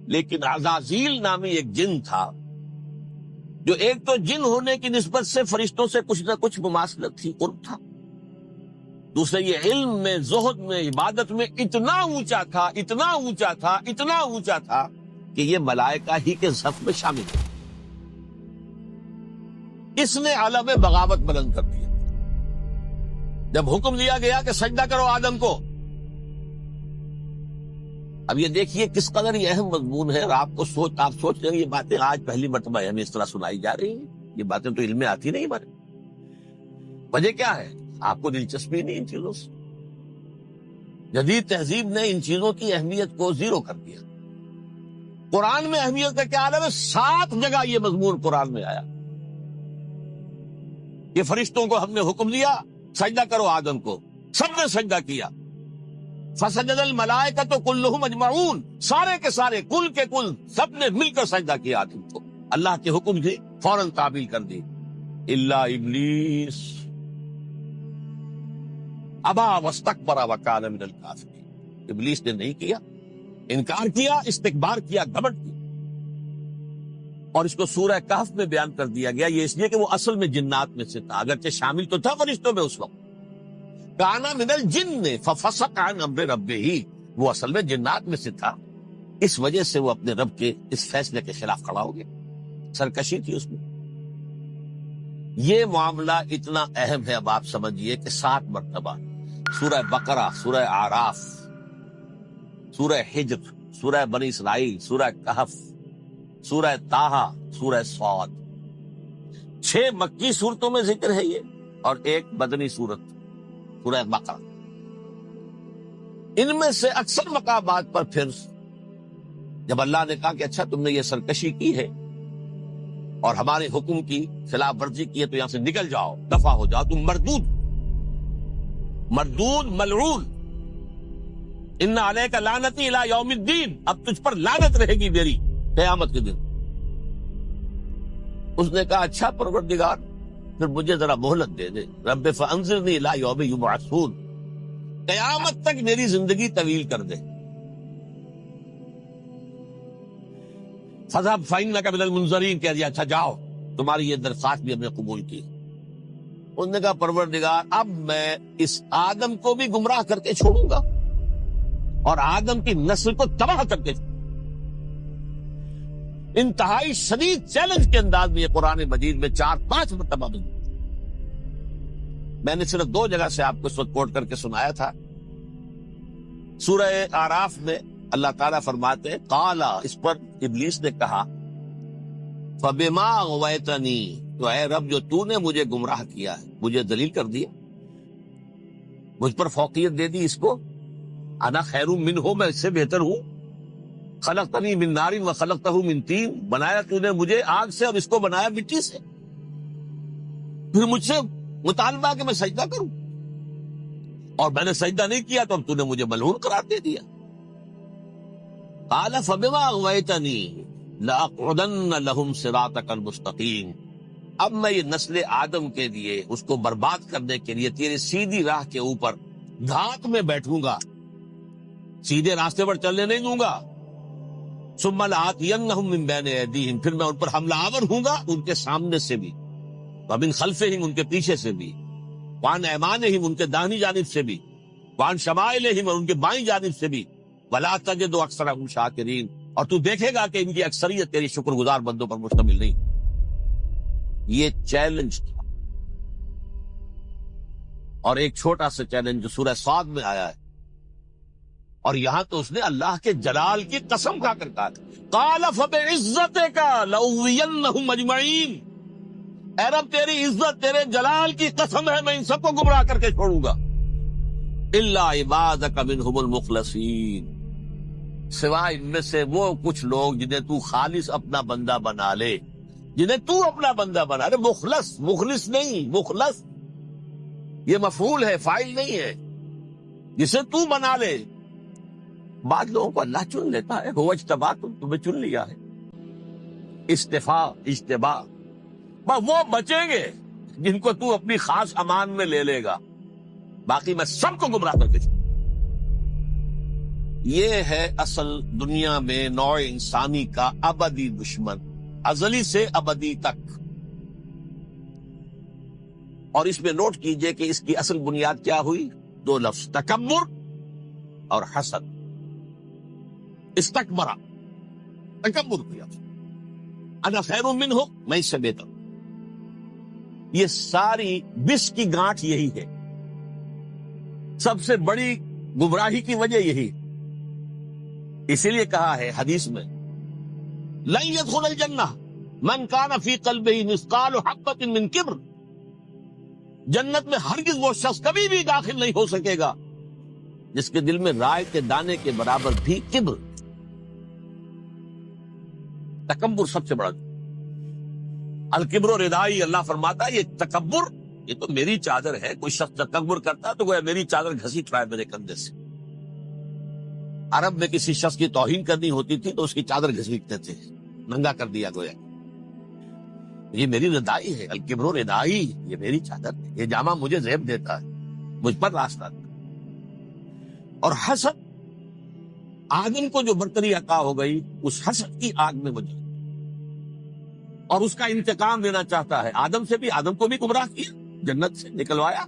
لیکن عزازیل نامی ایک جن تھا جو ایک تو جن ہونے کی نسبت سے فرشتوں سے کچھ نہ کچھ مماثلت تھی، قرب تھا، دوسرے یہ علم میں، زہد میں، عبادت میں اتنا اونچا تھا، اتنا اونچا تھا، اتنا اونچا تھا کہ یہ ملائکہ ہی کے صف میں شامل تھا۔ اس نے علم بغاوت بلند کر دیا جب حکم دیا گیا کہ سجدہ کرو آدم کو۔ اب یہ دیکھیے کس قدر یہ اہم مضمون ہے، اور آپ سوچ رہے ہیں یہ باتیں آج پہلی مرتبہ ہمیں اس طرح سنائی جا رہی ہیں، یہ باتیں تو علم میں آتی نہیں ہمارے۔ وجہ کیا ہے؟ آپ کو دلچسپی نہیں ان چیزوں سے۔ جدید تہذیب نے ان چیزوں کی اہمیت کو زیرو کر دیا۔ قرآن میں اہمیت کا کیا عالم ہے؟ 7 جگہ یہ مضمون قرآن میں آیا۔ یہ فرشتوں کو ہم نے حکم دیا سجدہ کرو آدم کو، سب نے سجدہ کیا۔ فسجد الملائکۃ کلھم اجمعون، سارے کے سارے، کل کے کل، سب نے مل کر سجدہ کیا آدم کو۔ اللہ کے حکم سے فوراً تعبیل کر دی، الا ابلیس ابا واستکبر وکان من الکافرین۔ ابلیس نے نہیں کیا، انکار کیا، استکبار کیا، گھمنڈ کیا۔ اور اس کو سورہ کہف میں بیان کر دیا گیا، یہ اس لیے کہ وہ اصل میں جنات میں سے تھا، اگرچہ شامل تو تھا فرشتوں میں اس وقت۔ کانا من الجن ففسق عن امر ربہ، وہ اصل میں جنات میں سے تھا، اس وجہ سے وہ اپنے رب کے اس فیصلے کے خلاف کھڑا ہو گیا، سرکشی تھی اس میں۔ یہ معاملہ اتنا اہم ہے، اب آپ سمجھیے کہ 7 مرتبہ سورہ بقرہ، سورہ اعراف، سورہ حجر، سورہ بنی اسرائیل، سورہ کہف، سورہ طٰہٰ، سورہ صاد، 6 مکی صورتوں میں ذکر ہے یہ، اور ایک مدنی صورت سورہ بقرہ۔ ان میں سے اکثر مقامات پر پھر جب اللہ نے کہا کہ اچھا تم نے یہ سرکشی کی ہے اور ہمارے حکم کی خلاف ورزی کی ہے تو یہاں سے نکل جاؤ، دفع ہو جاؤ، تم مردود ملعون، ان علیک لعنتی الی یوم الدین، اب تجھ پر لعنت رہے گی میری قیامت کے دن۔ اس نے کہا اچھا پروردگار پھر مجھے ذرا مہلت دے دے، رب فانظرنی الی یوم یبعثون، قیامت تک میری زندگی طویل کر دے۔ فذهب فإنك من المنظرین، کہہ دیا اچھا جاؤ، تمہاری یہ درخواست بھی ہم نے قبول کی۔ انہوں نے کہا پروردگار اب میں اس آدم کو بھی گمراہ کر کے چھوڑوں گا اور آدم کی نسل کو تباہ کر کے چھوڑوں گا۔ انتہائی شدید چیلنج کے انداز میں یہ قرآن مجید میں 4-5 مرتبہ میں نے صرف 2 جگہ سے آپ کو اس وقت کوٹ کر کے سنایا تھا۔ سورہ اعراف میں اللہ تعالیٰ فرماتے ہیں قالا، اس پر ابلیس نے کہا فبما اغویتنی، تو اے رب جو تو نے مجھے گمراہ کیا ہے، مجھے ذلیل کر دیا، مجھ پر فوقیت دے دی، اس کو انا خیر منہ، میں اس سے بہتر ہوں، خلقتنی من نار وخلقتہ من طین، بنایا تو نے مجھے آگ سے اور اس کو بنایا مٹی سے، پھر مجھ سے مطالبہ کہ میں سجدہ کروں، اور میں نے سجدہ نہیں کیا تو اب تو نے مجھے ملعون قرار دے دیا۔ قال فبما اغویتنی لأقعدن لهم صراطک المستقیم، اب میں یہ نسل آدم کے لیے، اس کو برباد کرنے کے لیے تیرے سیدھی راہ کے اوپر دھات میں بیٹھوں گا، سیدھے راستے پر چلنے نہیں دوں گا۔ ثم لآتینہم من بین ایدیہم، پھر میں ان پر حملہ آور ہوں گا ان کے سامنے سے بھی، ومن خلفہم، ان کے پیچھے سے بھی، وعن ایمانہم، ان کے داہنی جانب سے بھی، وعن شمائلہم، اور ان کے بائیں جانب سے بھی، ولا تجد اکثرہم شاکرین، اور تو دیکھے گا کہ ان کی اکثریت تیری شکر گزار بندوں پر مشتمل نہیں۔ یہ چیلنج تھا، اور ایک چھوٹا سا چیلنج جو سورہ صاد میں آیا ہے، اور یہاں تو اس نے اللہ کے جلال کی قسم کھا کر کہا قال فبعزتک لأغوینہم اجمعین، اے رب تیری عزت، تیرے جلال کی قسم ہے میں ان سب کو گمراہ کر کے چھوڑوں گا، الا عبادک منہم المخلصین، سوائے ان میں سے وہ کچھ لوگ جنہیں تو خالص اپنا بندہ بنا لے، جنہیں تو اپنا بندہ بنا لے۔ مخلص، مخلص نہیں، مخلص یہ مفعول ہے، فاعل نہیں ہے، جسے تو بنا لے۔ بعض لوگوں کو اللہ چن لیتا ہے، هو اجتباکم، تمہیں چن لیا ہے، استفاء، اجتباء، وہ بچیں گے جن کو تو اپنی خاص امان میں لے لے گا، باقی میں سب کو گمراہ کر کے چھوڑوں۔ یہ ہے اصل دنیا میں نوع انسانی کا ابدی دشمن، ازلی سے ابدی تک. اور اس میں نوٹ کیجئے کہ اس کی اصل بنیاد کیا ہوئی؟ دو لفظ، تکبر اور حسد. استکبرا، تکبر کیا، انا خیر منہ، میں اس سے بہتر. یہ ساری بس کی گانٹھ یہی ہے، سب سے بڑی گمراہی کی وجہ یہی. اسی لیے کہا ہے حدیث میں، لن يدخل الجنہ من کان فی قلبہ مثقال حبۃ من کبر. جنت میں ہرگز وہ شخص کبھی بھی داخل نہیں ہو سکے گا جس کے دل میں رائے کے دانے کے برابر بھی کبر. تکبر سب سے بڑا. الکبر ردائی، اللہ فرماتا ہے یہ تکبر، یہ تو میری چادر ہے. کوئی شخص تکبر کرتا تو گویا میری چادر گھسیٹ رہا ہے میرے کندھے سے. عرب میں کسی شخص کی توہین کرنی ہوتی تھی تو اس کی چادر گھسیٹتے تھے، ننگا کر دیا گویا. یہ میری ردائی ہے، الکبر ردائی، یہ میری چادر ہے، یہ جامہ مجھے زیب دیتا ہے، مجھ پر راستہ. اور حسد، آدم کو جو برتری عطا ہو گئی اس حسد کی آگ میں وجہ، اور اس کا انتقام لینا چاہتا ہے. آدم سے بھی، آدم کو بھی گمراہ کیا، جنت سے نکلوایا.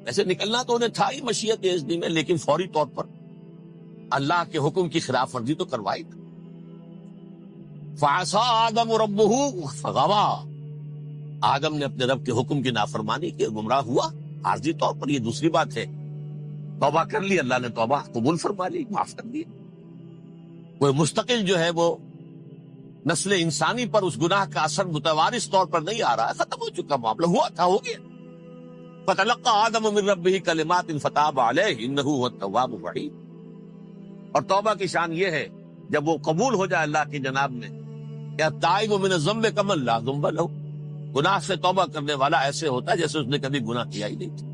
ایسے نکلنا تو انہیں تھا ہی مشیت ازلی میں، لیکن فوری طور پر اللہ کے حکم کی خلاف ورزی تو کروائی. فعصى آدم ربه فغوى، آدم نے اپنے رب کے حکم کی نافرمانی کی، گمراہ ہوا عارضی طور پر. یہ دوسری بات ہے، توبہ کر لی، اللہ نے توبہ قبول فرما لی، معاف کر دی. کوئی مستقل جو ہے وہ نسل انسانی پر اس گناہ کا اثر متوارث طور پر نہیں آ رہا ہے، ختم ہو چکا معاملہ، ہوا تھا، ہو گیا. فتلقى آدم من ربه کلمات فتاب علیہ انہ هو التواب الرحیم. اور توبہ کی شان یہ ہے جب وہ قبول ہو جائے اللہ کی جناب میں، کہ التائب من الذنب کمن لا ذنب له. گناہ سے توبہ کرنے والا ایسے ہوتا ہے جیسے اس نے کبھی گناہ کیا ہی نہیں تھا.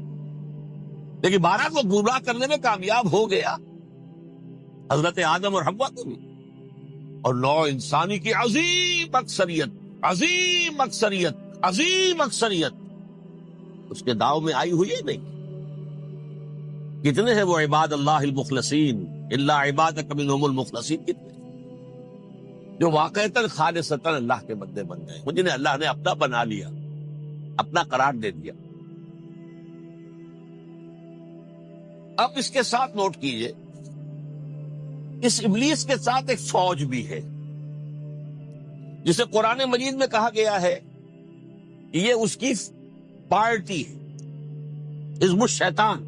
لیکن بہرحال وہ گمراہ کرنے میں کامیاب ہو گیا، حضرت آدم اور حوا کو بھی. اور نوع انسانی کی عظیم اکثریت، عظیم اکثریت، عظیم اکثریت اس کے داؤ میں آئی ہوئی ہے نہیں. کتنے ہیں وہ عباد اللہ المخلصین، الا عبادک منہم المخلصین، کتنے جو واقعتاً خالصتاً اللہ کے بندے بن گئے، جنہیں اللہ نے اپنا بنا لیا، اپنا قرار دے دیا. اب اس کے ساتھ نوٹ کیجئے، اس ابلیس کے ساتھ ایک فوج بھی ہے جسے قرآن مجید میں کہا گیا ہے یہ اس کی پارٹی ہے، حزب الشیطان.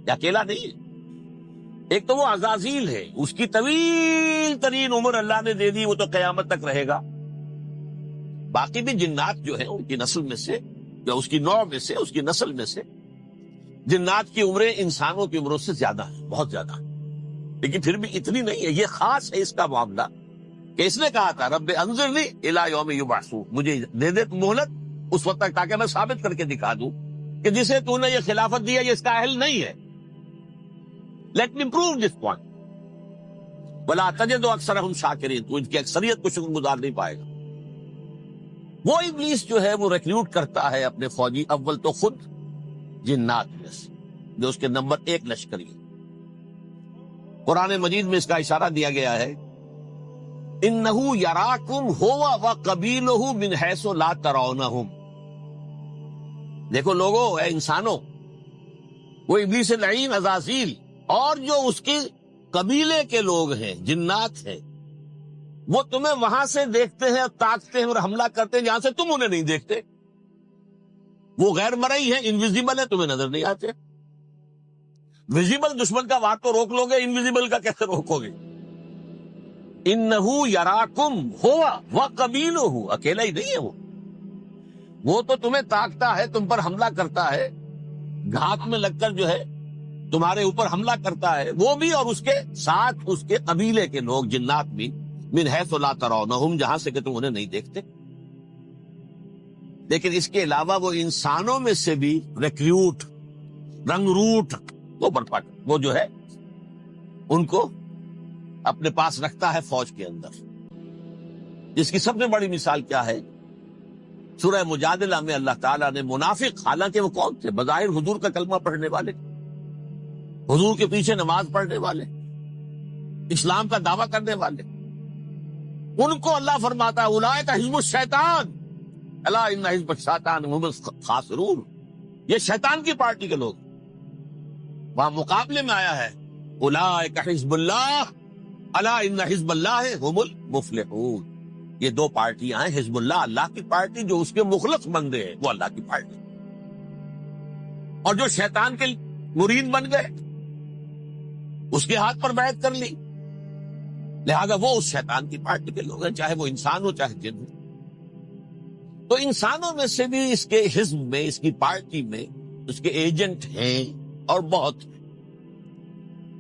یہ اکیلا نہیں ہے. ایک تو وہ عزازیل ہے، اس کی طویل ترین عمر اللہ نے دے دی، وہ تو قیامت تک رہے گا. باقی بھی جنات جو ہیں ان کی نسل میں سے، یا اس کی نوع میں سے، اس کی نسل میں سے، جنات کی عمریں انسانوں کی عمروں سے زیادہ ہیں، بہت زیادہ ہیں. لیکن پھر بھی اتنی نہیں ہے. یہ خاص ہے اس کا معاملہ کہ اس نے کہا تھا رب انظرنی الی یوم یبعثون، مجھے دے دے مہلت اس وقت تک تاکہ میں ثابت کر کے دکھا دوں کہ جسے تو نے یہ خلافت دیا یہ اس کا اہل نہیں ہے. Let me prove this point. ولا تجد اکثرهم شاکرین، تو ان کی اکثریت کو شکر گزار نہیں پائے گا. وہ ابلیس جو ہے وہ ریکروٹ کرتا ہے اپنے فوجی، اول تو خود جنات میں سے جو اس کے نمبر 1 لشکری ہے. قرآن مجید میں اس کا اشارہ دیا گیا ہے، انہو یراکم ہوا وقبیلہ من حیث لا ترونہم. دیکھو لوگوں، اے انسانوں، وہ ابلیس لعین عزازیل اور جو اس کے قبیلے کے لوگ ہیں، جنات ہیں، وہ تمہیں وہاں سے دیکھتے ہیں اور تاکتے ہیں اور حملہ کرتے ہیں جہاں سے تم انہیں نہیں دیکھتے. وہ غیر مرئی ہیں، انویزیبل ہیں، تمہیں نظر نہیں آتے. ویزیبل دشمن کا وار تو روک لو گے، انویزیبل کا کیسے روکو گے؟ انہو یراکم ہوا وقبیلہ، اکیلا ہی نہیں ہے وہ تو تمہیں تاکتا ہے، تم پر حملہ کرتا ہے، گھات میں لگ کر جو ہے تمہارے اوپر حملہ کرتا ہے، وہ بھی، اور اس کے ساتھ اس کے قبیلے کے لوگ جنات بھی، من حیث لا ترونہم، جہاں سے کہ تم انہیں نہیں دیکھتے. لیکن اس کے علاوہ وہ انسانوں میں سے بھی ریکریوٹ، رنگ روٹ، وہ جو ہے ان کو اپنے پاس رکھتا ہے فوج کے اندر. جس کی سب سے بڑی مثال کیا ہے؟ سورہ مجادلہ میں اللہ تعالیٰ نے منافق، حالانکہ وہ کون تھے؟ بظاہر حضور کا کلمہ پڑھنے والے، حضور کے پیچھے نماز پڑھنے والے، اسلام کا دعویٰ کرنے والے، ان کو اللہ فرماتا ہے اولئک حزب الشیطان الا ان حزب الشیطان هم الخاسرون، یہ شیطان کی پارٹی کے لوگ۔ وہاں مقابلے میں آیا ہے اولئک حزب اللہ الا ان حزب اللہ هم المفلحون، یہ دو پارٹیاں ہیں، حزب اللہ اللہ کی پارٹی جو اس کے مخلص بندے ہیں وہ اللہ کی پارٹی، اور جو شیطان کے مرید بن گئے اس کے ہاتھ پر بیعت کر لی، لہذا وہ اس شیطان کی پارٹی کے لوگ ہیں، چاہے وہ انسان ہو چاہے جن ہو۔ تو انسانوں میں سے بھی اس کے حزب میں، اس کی پارٹی میں اس کے ایجنٹ ہیں اور بہت،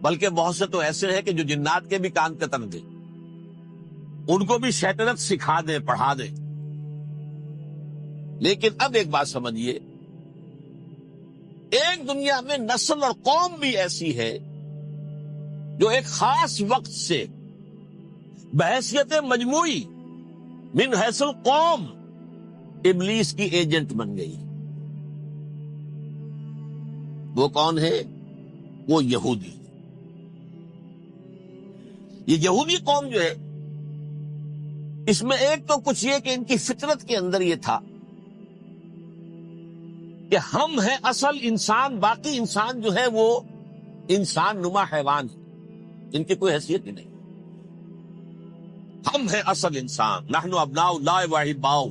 بلکہ بہت سے تو ایسے ہیں کہ جو جنات کے بھی کان کتر دیں، ان کو بھی شیطنت سکھا دیں، پڑھا دیں۔ لیکن اب ایک بات سمجھیے، ایک دنیا میں نسل اور قوم بھی ایسی ہے جو ایک خاص وقت سے بحیثیت مجموعی من حیث القوم ابلیس کی ایجنٹ بن گئی۔ وہ کون ہے؟ وہ یہودی۔ یہ یہودی قوم جو ہے، اس میں ایک تو کچھ یہ کہ ان کی فطرت کے اندر یہ تھا کہ ہم ہیں اصل انسان، باقی انسان جو ہے وہ انسان نما حیوان ہے، ان کی کوئی حیثیت ہی نہیں، ہم ہیں اصل انسان، نحن ابناء اللہ و احباؤہ۔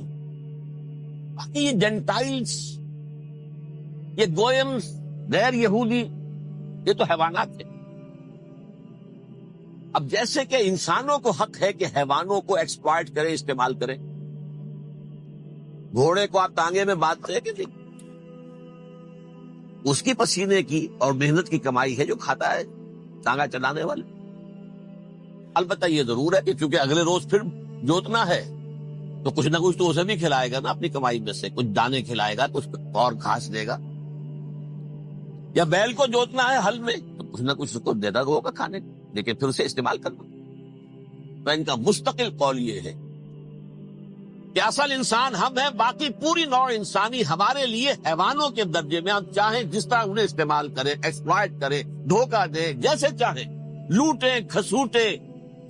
باقی یہ جینٹائلز، یہ گوئمز، غیر یہودی، یہ تو حیوانات ہیں۔ اب جیسے کہ انسانوں کو حق ہے کہ حیوانوں کو ایکسپلائٹ کرے، استعمال کرے، گھوڑے کو آپ ٹانگے میں باندھتے ہیں کہ نہیں، اس کی پسینے کی اور محنت کی کمائی ہے جو کھاتا ہے ٹانگا چلانے والے۔ البتہ یہ ضرور ہے کہ چونکہ اگلے روز پھر جوتنا ہے تو کچھ نہ کچھ تو اسے بھی کھلائے گا نا، اپنی کمائی میں سے کچھ دانے کھلائے گا، کچھ اور گھاس دے گا، یا بیل کو جوتنا ہے ہل میں تو کچھ نہ کچھ اس کو دیتا ہوگا کھانے، لیکن پھر اسے استعمال کرنا۔ تو ان کا مستقل قول یہ ہے کہ اصل انسان ہم ہیں، باقی پوری نوع انسانی ہمارے لیے حیوانوں کے درجے میں، ہم چاہیں جس طرح انہیں استعمال کریں، ایکسپلائٹ کریں، دھوکہ دیں، جیسے چاہیں، لوٹیں، کھسوٹیں،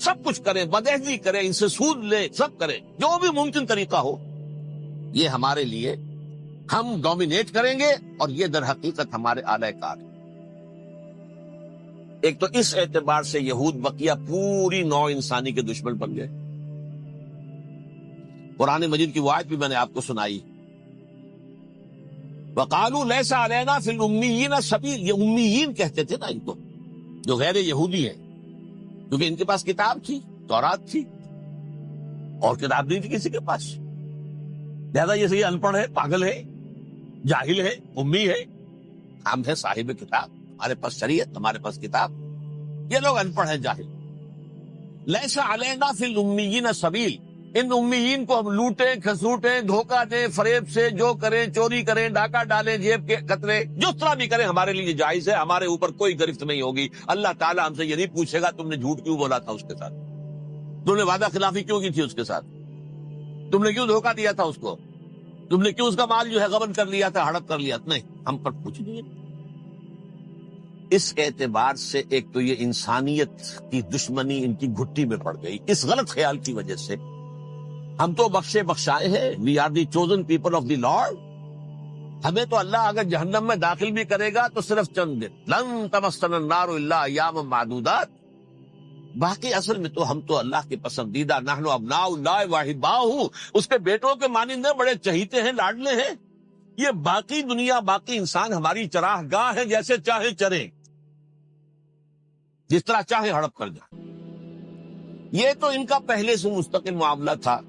سب کچھ کریں، بدعہدی کریں، ان سے سود لیں، سب کریں، جو بھی ممکن طریقہ ہو، یہ ہمارے لیے، ہم ڈومینیٹ کریں گے، اور یہ در حقیقت ہمارے اعلی کار ہیں۔ ایک تو اس اعتبار سے یہود بقیہ پوری نوع انسانی کے دشمن بن گئے۔ قرآن مجید کی وہ آیت بھی میں نے آپ کو سنائی، وَقَالُوا لَيْسَ عَلَيْنَا فِي الْأُمِّيِّينَ سَبِيلٌ، یہ امیین کہتے تھے نا ان کو، جو غیر یہودی ہیں، کیونکہ ان کے پاس کتاب تھی، تورات تھی، اور کتاب نہیں تھی کسی کے پاس، لہذا یہ صحیح ان پڑھ ہے، پاگل ہے، جاہل ہے، امی ہے، ہم ہے صاحب کتاب، ہمارے پاس شریعت، ہمارے پاس کتاب، یہ لوگ ان پڑھ ہیں، جاہل۔ لیس علینا فی الامیین سبیل، ان امیین کو ہم لوٹیں، کھسوٹیں، دھوکہ دیں، فریب سے جو کریں، چوری کریں، ڈاکہ ڈالیں، جیب کے قطرے، جس طرح بھی کریں ہمارے لیے جائز ہے، ہمارے اوپر کوئی گرفت نہیں ہوگی۔ اللہ تعالیٰ ہم سے یہ نہیں پوچھے گا تم نے جھوٹ کیوں بولا تھا اس کے ساتھ، تم نے وعدہ خلافی کیوں کی تھی اس کے ساتھ، تم نے کیوں دھوکہ دیا تھا اس کو، تم نے کیوں اس کا مال جو ہے غبن کر لیا تھا، ہڑپ کر لیا تھا، نہیں، ہم پر کچھ نہیں ہے۔ اس اعتبار سے ایک تو یہ انسانیت کی دشمنی ان کی گھٹی میں پڑ گئی، اس غلط خیال کی وجہ سے ہم تو بخشے بخشائے ہیں، we are the chosen people of the Lord, ہمیں تو اللہ اگر جہنم میں داخل بھی کرے گا تو صرف چند دن، لن تمسنا النار الا ایاما معدودات، باقی اصل میں تو ہم تو اللہ کے پسندیدہ، نحن ابناء اللہ و احباؤہ، اس کے بیٹوں کے مانند ہیں، بڑے چہیتے ہیں، لاڈلے ہیں۔ یہ باقی دنیا، باقی انسان ہماری چراہ گاہ ہے، جیسے چاہے چریں، جس طرح چاہے ہڑپ کر جائیں۔ یہ تو ان کا پہلے سے مستقل معاملہ تھا،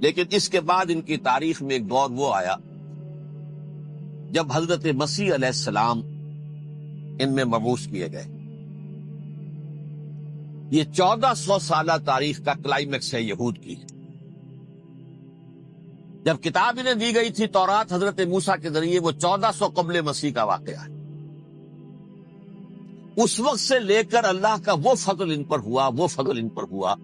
لیکن اس کے بعد ان کی تاریخ میں ایک دور وہ آیا جب حضرت مسیح علیہ السلام ان میں مبعوث کیے گئے۔ یہ 1400 سالہ تاریخ کا کلائمیکس ہے یہود کی۔ جب کتاب انہیں دی گئی تھی تورات حضرت موسیٰ کے ذریعے، وہ 1400 قبل مسیح کا واقعہ ہے۔ اس وقت سے لے کر اللہ کا وہ فضل ان پر ہوا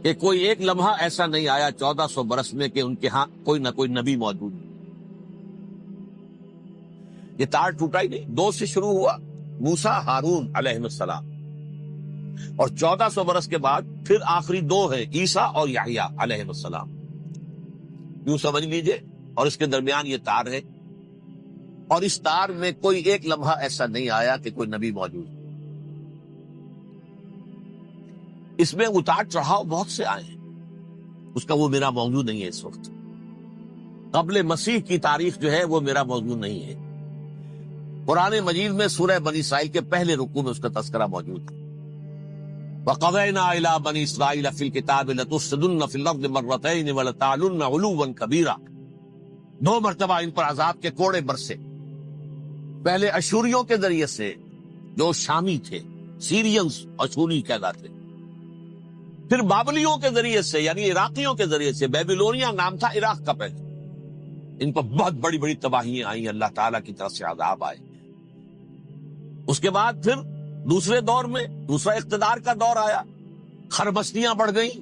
کہ کوئی ایک لمحہ ایسا نہیں آیا 1400 برس میں کہ ان کے ہاں کوئی نہ کوئی نبی موجود نہیں۔ یہ تار ٹوٹا ہی نہیں، 2 سے شروع ہوا، موسیٰ ہارون علیہ السلام، اور 1400 برس کے بعد پھر آخری دو ہیں عیسیٰ اور یحییٰ علیہ السلام، یوں سمجھ لیجئے. اور اس کے درمیان یہ تار ہے، اور اس تار میں کوئی ایک لمحہ ایسا نہیں آیا کہ کوئی نبی موجود. اس میں اتار چڑھاؤ بہت سے آئے ہیں، اس کا وہ میرا موضوع نہیں ہے. اس وقت قبل مسیح کی تاریخ جو ہے وہ میرا موضوع نہیں ہے. قرآن مجید میں سورہ بنی اسرائیل کے پہلے رکوع میں اس کا تذکرہ موجود ہے. وَقَضَيْنَا إِلَىٰ بَنِي إِسْرَائِيلَ فِي الْكِتَابِ لَتُفْسِدُنَّ فِي الْأَرْضِ مَرَّتَيْنِ وَلَتَعْلُنَّ عُلُوًّا كَبِيرًا. 2 مرتبہ ان پر عذاب کے کوڑے برسے. پہلے اشوریوں کے ذریعے سے جو شامی تھے، سیرینز اشوری کہلاتے، پھر بابلیوں کے ذریعے سے یعنی عراقیوں کے ذریعے سے، بیبیلونیا نام تھا عراق کا پہلے. ان پر بہت بڑی بڑی تباہیاں آئیں، اللہ تعالیٰ کی طرف سے عذاب آئے. اس کے بعد پھر دوسرے دور میں دوسرا اقتدار کا دور آیا، خربستیاں بڑھ گئیں.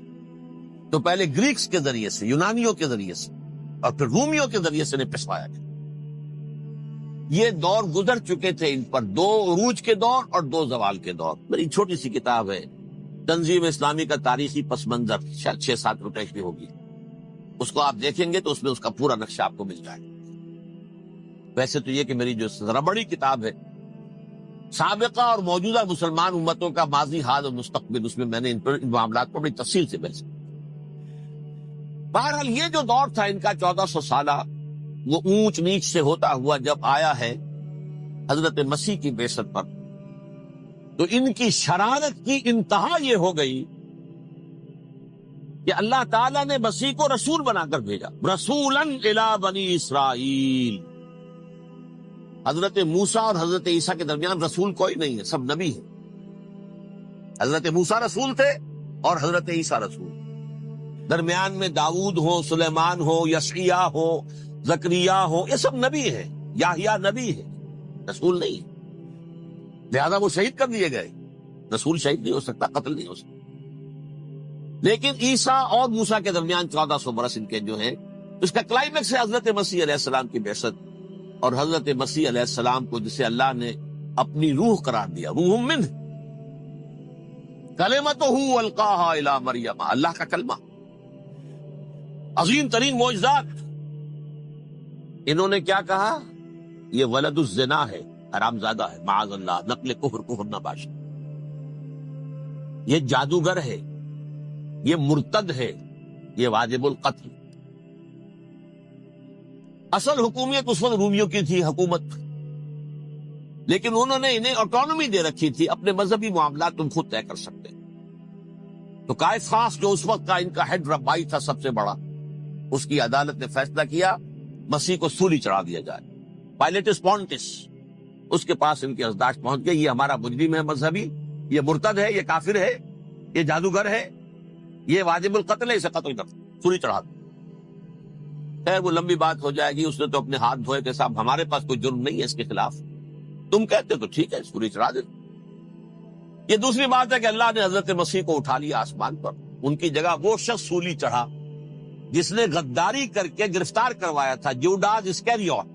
تو پہلے گریکس کے ذریعے سے، یونانیوں کے ذریعے سے، اور پھر رومیوں کے ذریعے سے پسوایا گیا. یہ دور گزر چکے تھے ان پر، 2 عروج کے دور اور 2 زوال کے دور. میری چھوٹی سی کتاب ہے تنظیم اسلامی کا تاریخی پس منظر، شاید 6-7 روپے کی ہوگی. اس کو آپ دیکھیں گے تو اس میں اس کا پورا نقشہ آپ کو مل جائے گا. ویسے تو یہ کہ میری جو ذرا بڑی کتاب ہے سابقہ اور موجودہ مسلمان امتوں کا ماضی، حال اور مستقبل، اس میں میں نے ان معاملات کو بڑی تفصیل سے بحث کی. بہرحال یہ جو دور تھا ان کا 1400 سالہ، وہ اونچ نیچ سے ہوتا ہوا جب آیا ہے حضرت مسیح کی بعثت پر، تو ان کی شرارت کی انتہا یہ ہو گئی کہ اللہ تعالیٰ نے مسیح کو رسول بنا کر بھیجا. رسولاً الی بنی اسرائیل. حضرت موسیٰ اور حضرت عیسیٰ کے درمیان رسول کوئی نہیں ہے، سب نبی ہیں. حضرت موسیٰ رسول تھے اور حضرت عیسیٰ رسول. درمیان میں داؤد ہو، سلیمان ہو، یشعیاہ ہو، زکریا ہو، یہ سب نبی ہیں. یحییٰ نبی ہے، رسول نہیں ہے. لہذا وہ شہید کر دیے گئے. رسول شہید نہیں ہو سکتا، قتل نہیں ہو سکتا. لیکن عیسیٰ اور موسیٰ کے درمیان 1400 برس ان کے جو ہیں، اس کا کلائمیکس ہے حضرت مسیح علیہ السلام کی بعثت. اور حضرت مسیح علیہ السلام کو جسے اللہ نے اپنی روح قرار دیا، روح منہ، کلمتہ القاہا الی مریم، اللہ کا کلمہ. عظیم ترین معجزات. انہوں نے کیا کہا؟ یہ ولد الزنا ہے، حرام زادہ ہے، معاذ اللہ، نقل کفر نباشا. یہ جادوگر ہے، یہ مرتد ہے، یہ واجب القتل. اصل حکومت اس وقت رومیوں کی تھی حکومت، لیکن انہوں نے انہیں آٹونومی دے رکھی تھی، اپنے مذہبی معاملات تم خود طے کر سکتے. تو قائفاس جو اس وقت کا ان کا ہیڈ ربائی تھا سب سے بڑا، اس کی عدالت نے فیصلہ کیا مسیح کو سولی چڑھا دیا جائے. پائلیٹس پونٹس، اس کے پاس ان کی ازداشت پہنچ گئی، یہ ہمارا مجرم ہے مذہبی، یہ مرتد ہے، یہ کافر ہے، یہ جادوگر ہے، یہ واجب القتل ہے، اسے قتل کر، سولی چڑھا دو. خیر وہ لمبی بات ہو جائے گی. اس نے تو اپنے ہاتھ دھوئے کہ صاحب ہمارے پاس کوئی جرم نہیں ہے اس کے خلاف، تم کہتے تو ٹھیک ہے سولی چڑھا دے. یہ دوسری بات ہے کہ اللہ نے حضرت مسیح کو اٹھا لیا آسمان پر. ان کی جگہ وہ شخص سولی چڑھا جس نے غداری کر کے گرفتار کروایا تھا، جوڈاس اسکیریوٹ.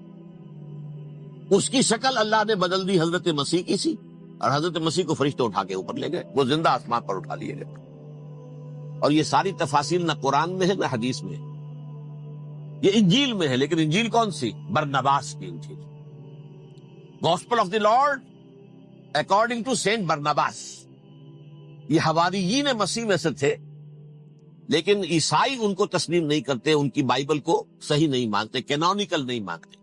اس کی شکل اللہ نے بدل دی، حضرت مسیح کی سی، اور حضرت مسیح کو فرشتے اٹھا کے اوپر لے گئے، وہ زندہ آسمان پر اٹھا لیے گئے. اور یہ ساری تفاصیل نہ قرآن میں ہے نہ حدیث میں ہے، یہ انجیل میں ہے. لیکن انجیل کون سی؟ برنباس کی انجیل. Gospel of the Lord according to Saint Barnabas. یہ حواریین مسیح میں سے تھے، لیکن عیسائی ان کو تسلیم نہیں کرتے، ان کی بائبل کو صحیح نہیں مانتے، کینونیکل نہیں مانتے.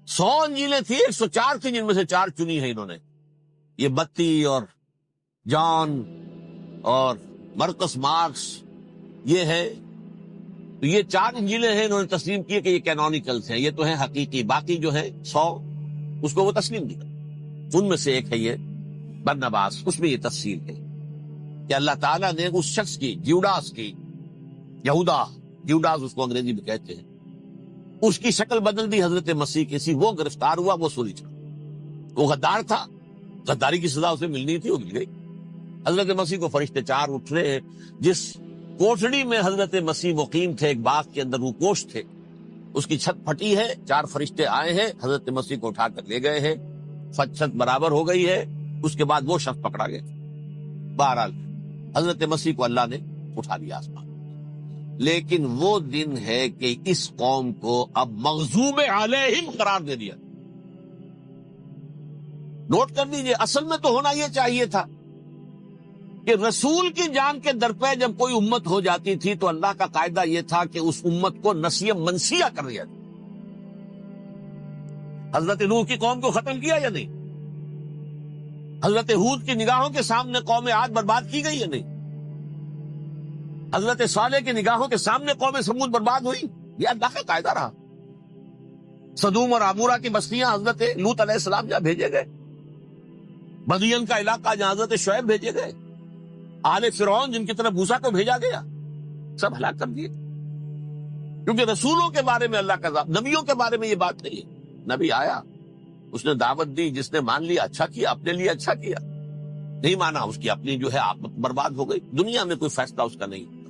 100 انجیلیں تھیں، 104 تھیں، جن میں سے 4 چنی ہیں انہوں نے. یہ متی اور جان اور مرکس مارکس یہ ہے. تو یہ 4 انجیلیں ہیں، انہوں نے تسلیم کیے کہ یہ کینونیکلز ہیں، یہ تو ہیں حقیقی. باقی جو ہے 100 اس کو وہ تسلیم نہیں کرتے. ان میں سے ایک ہے یہ برنباس. اس میں یہ تفصیل ہے کہ اللہ تعالیٰ نے اس شخص کی، جیوڈاس کی، یہودا جیوڈاس اس کو انگریزی میں کہتے ہیں، اس کی شکل بدل دی حضرت مسیح کی سی. وہ گرفتار ہوا، وہ سولی چڑھا. وہ غدار تھا، غداری کی سزا اسے ملنی تھی، وہ مل گئی. حضرت مسیح کو فرشتے 4 اٹھ رہے ہیں. جس کوٹڑی میں حضرت مسیح مقیم تھے، ایک باغ کے اندر وہ کوش تھے، اس کی چھت پھٹی ہے، 4 فرشتے آئے ہیں، حضرت مسیح کو اٹھا کر لے گئے ہیں. فت چھت برابر ہو گئی ہے، اس کے بعد وہ شخص پکڑا گیا۔ بہرحال حضرت مسیح کو اللہ نے اٹھا لیا آسمان۔ لیکن وہ دن ہے کہ اس قوم کو اب مغضوب علیہم قرار دے دیا۔ نوٹ کر لیجئے، اصل میں تو ہونا یہ چاہیے تھا کہ رسول کی جان کے درپے جب کوئی امت ہو جاتی تھی تو اللہ کا قاعدہ یہ تھا کہ اس امت کو نسیہ منسیہ کر دیا جائے۔ حضرت نوح کی قوم کو ختم کیا یا نہیں؟ حضرت ہود کی نگاہوں کے سامنے قوم عاد برباد کی گئی یا نہیں؟ حضرت صالح کی نگاہوں کے سامنے قوم سمود برباد ہوئی؟ یہ اللہ کا قاعدہ رہا۔ صدوم اور عمورہ کی بستیاں حضرت لوط علیہ السلام جہاں بھیجے گئے، مدین کا علاقہ جہاں حضرت شعیب بھیجے گئے، آل فرعون جن کی طرف موسیٰ کو بھیجا گیا، سب ہلاک کر دیے۔ کیونکہ رسولوں کے بارے میں اللہ کا عذاب، نبیوں کے بارے میں یہ بات نہیں ہے۔ نبی آیا، اس نے دعوت دی، جس نے مان لیا اچھا کیا، اپنے لیے اچھا کیا، نہیں مانا اس کی اپنی جو ہے آپ برباد ہو گئی۔ دنیا میں کوئی فیصلہ اس کا نہیں ہوتا،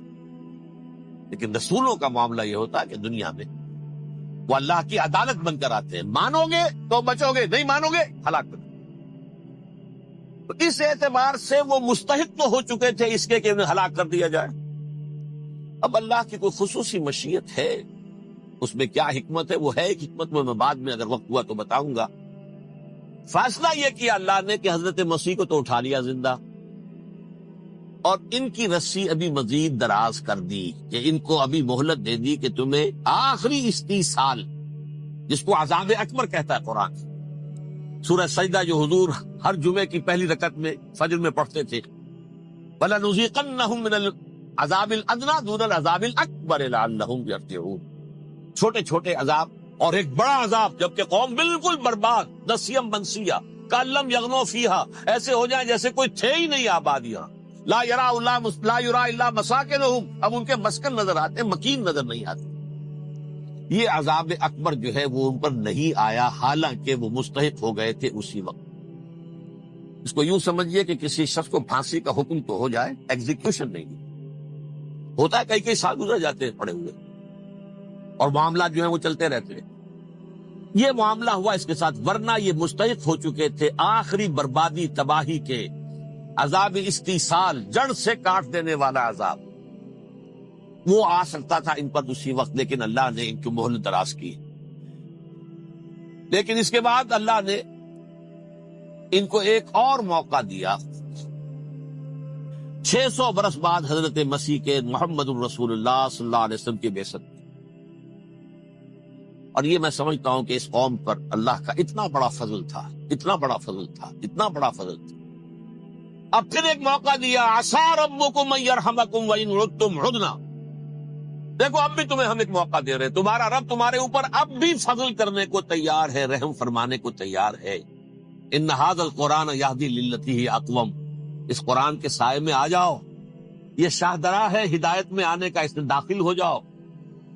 لیکن رسولوں کا معاملہ یہ ہوتا ہے کہ دنیا میں وہ اللہ کی عدالت بن کر آتے ہیں۔ مانو گے تو بچو گے، نہیں مانو گے ہلاک کر۔ تو اس اعتبار سے وہ مستحق تو ہو چکے تھے اس کے کہ انہیں ہلاک کر دیا جائے۔ اب اللہ کی کوئی خصوصی مشیت ہے، اس میں کیا حکمت ہے، وہ ہے ایک حکمت، میں بعد میں اگر وقت ہوا تو بتاؤں گا۔ فیصلہ یہ کیا اللہ نے کہ حضرت مسیح کو تو اٹھا لیا زندہ، اور ان کی رسی ابھی مزید دراز کر دی، کہ ان کو ابھی مہلت دے دی کہ تمہیں آخری 30 سال، جس کو عذاب اکبر کہتا ہے قرآن، سورہ سجدہ جو حضور ہر جمعے کی پہلی رکعت میں فجر میں پڑھتے تھے، وَلَنُذِيقَنَّهُم مِّنَ الْعَذَابِ الْأَدْنَىٰ دُونَ الْعَذَابِ الْأَكْبَرِ لَعَلَّهُمْ يَرْجِعُونَ۔ چھوٹے چھوٹے عذاب اور ایک بڑا عذاب، جبکہ قوم بالکل برباد، نسیم منسیہ، کَأَلَّمْ يَغْنَوْا فِيهَا، ایسے ہو جائیں جیسے کوئی تھے ہی نہیں آباد یہاں۔ لا یرا الا مساکنہم، اب ان کے مسکن نظر آتے، مکین نظر نہیں آتے۔ یہ عذاب اکبر جو ہے وہ ان پر نہیں آیا، حالانکہ وہ مستحق ہو گئے تھے اسی وقت۔ اس کو یوں سمجھیے کہ کسی شخص کو پھانسی کا حکم تو ہو جائے، ایگزیکیوشن نہیں ہوتا ہے، کئی سال گزر جاتے ہیں پڑے ہوئے، اور معاملات جو ہیں وہ چلتے رہتے ہیں۔ یہ معاملہ ہوا اس کے ساتھ، ورنہ یہ مستحق ہو چکے تھے آخری بربادی تباہی کے، عذاب استیصال، جڑ سے کاٹ دینے والا عذاب۔ وہ آ سکتا تھا ان پر اسی وقت، لیکن اللہ نے ان کی مہلت دراز کی۔ لیکن اس کے بعد اللہ نے ان کو ایک اور موقع دیا۔ 600 برس بعد حضرت مسیح کے، محمد الرسول اللہ صلی اللہ علیہ وسلم کی بعثت، اور یہ میں سمجھتا ہوں کہ اس قوم پر اللہ کا اتنا بڑا فضل تھا، اتنا بڑا فضل تھا، اتنا بڑا فضل تھا۔ اب پھر ایک موقع دیا، عسیٰ ربکم ان یرحمکم وان عدتم عدنا۔ دیکھو اب بھی تمہیں ہم ایک موقع دے رہے ہیں، تمہارا رب تمہارے اوپر اب بھی فضل کرنے کو تیار ہے، رحم فرمانے کو تیار ہے۔ ان ھذا القرآن یہدی للتی ہی اقوم، اس قرآن کے سائے میں آ جاؤ، یہ شاہدرا ہے ہدایت میں آنے کا، اس میں داخل ہو جاؤ،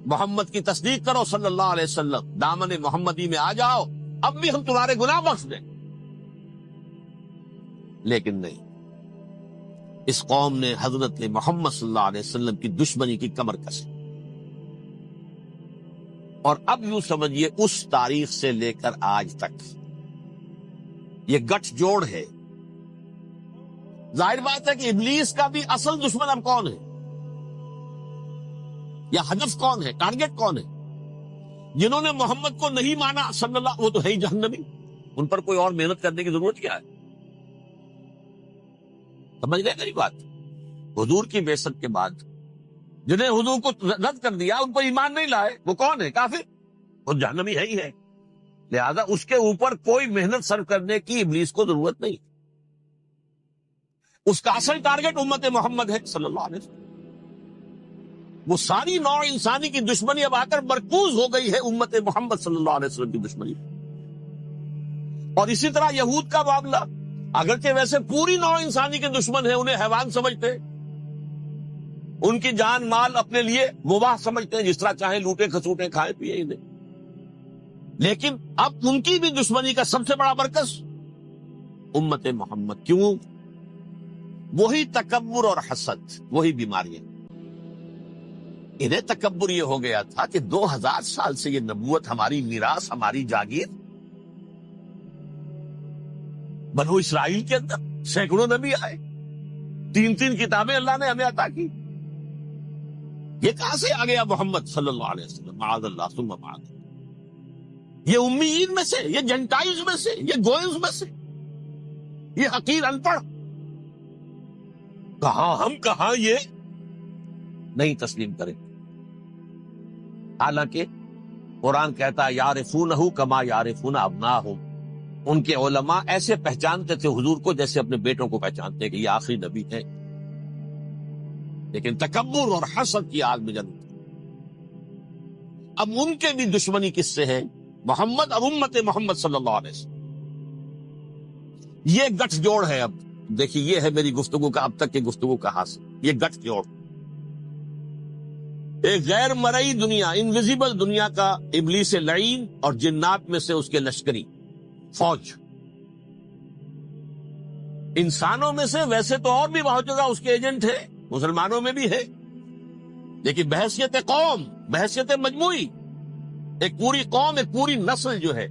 محمد کی تصدیق کرو صلی اللہ علیہ وسلم، دامن محمدی میں آ جاؤ، اب بھی ہم تمہارے گناہ بخش دیں۔ لیکن نہیں، اس قوم نے حضرت محمد صلی اللہ علیہ وسلم کی دشمنی کی کمر کسی، اور اب یوں سمجھیے اس تاریخ سے لے کر آج تک یہ گٹھ جوڑ ہے۔ ظاہر بات ہے کہ ابلیس کا بھی اصل دشمن اب کون ہے، یا ہدف کون ہے، ٹارگٹ کون ہے؟ جنہوں نے محمد کو نہیں مانا صلی اللہ، وہ تو ہے ہی جہنمی، ان پر کوئی اور محنت کرنے کی ضرورت کیا ہے؟ سمجھ رہے میری بات؟ حضور کی بعثت کے بعد جنہیں حضور کو رد کر دیا، ان پر ایمان نہیں لائے، وہ کون ہے؟ کافر، وہ جہنمی ہے ہی ہے۔ لہذا اس کے اوپر کوئی محنت صرف کرنے کی ابلیس کو ضرورت نہیں، اس کا اصل ٹارگٹ امت محمد ہے صلی اللہ علیہ وسلم۔ وہ ساری نوع انسانی کی دشمنی اب آ کر مرکوز ہو گئی ہے امت محمد صلی اللہ علیہ وسلم کی دشمنی۔ اور اسی طرح یہود کا معاملہ، اگرچہ ویسے پوری نوع انسانی کے دشمن ہیں، انہیں حیوان سمجھتے، ان کی جان مال اپنے لیے مباح سمجھتے ہیں، جس طرح چاہیں لوٹے کھسوٹے کھائیں پیئے انہیں، لیکن اب ان کی بھی دشمنی کا سب سے بڑا مرکز امت محمد۔ کیوں؟ وہی تکبر اور حسد، وہی بیماریاں۔ انہیں تکبر یہ ہو گیا تھا کہ 2000 سال سے یہ نبوت ہماری میراث، ہماری جاگیر، بنو اسرائیل کے اندر سینکڑوں نبی آئے، 3 کتابیں اللہ نے ہمیں عطا کی، یہ کہاں سے آ گیا محمد صلی اللہ علیہ وسلم؟ معاذ اللہ ثم معاذ اللہ۔ یہ امیین میں سے، یہ جنٹائلز میں سے، یہ گوئنز میں سے، یہ حقیر ان پڑھ، کہاں یہ نہیں تسلیم کریں۔ حالانکہ قرآن کہتا ہے یعرفونہ کما یعرفون ابناہم، ان کے علماء ایسے پہچانتے تھے حضور کو جیسے اپنے بیٹوں کو پہچانتے ہیں کہ یہ آخری نبی ہے، لیکن تکبر اور حسد کی آگ میں جل اٹھے۔ اب ان کے بھی دشمنی کس سے ہے؟ محمد اور امت محمد صلی اللہ علیہ وسلم۔ یہ گٹھ جوڑ ہے۔ اب دیکھیے، یہ ہے میری گفتگو کا اب تک کی گفتگو کا حاصل، یہ گٹھ جوڑ، ایک غیر مرئی دنیا، انویزیبل دنیا کا ابلیس لعین اور جنات میں سے اس کے لشکری فوج، انسانوں میں سے ویسے تو اور بھی بہت جگہ اس کے ایجنٹ ہے، مسلمانوں میں بھی ہے، لیکن بحیثیت قوم، بحیثیت مجموعی، ایک پوری قوم، ایک پوری نسل جو ہے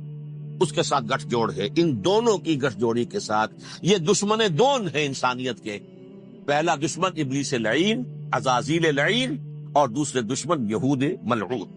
اس کے ساتھ گٹھ جوڑ ہے۔ ان دونوں کی گٹھ جوڑی کے ساتھ یہ دشمن دون ہے انسانیت کے، پہلا دشمن ابلیس لعین، عزازیل لعین، اور دوسرے دشمن یہود ملعون۔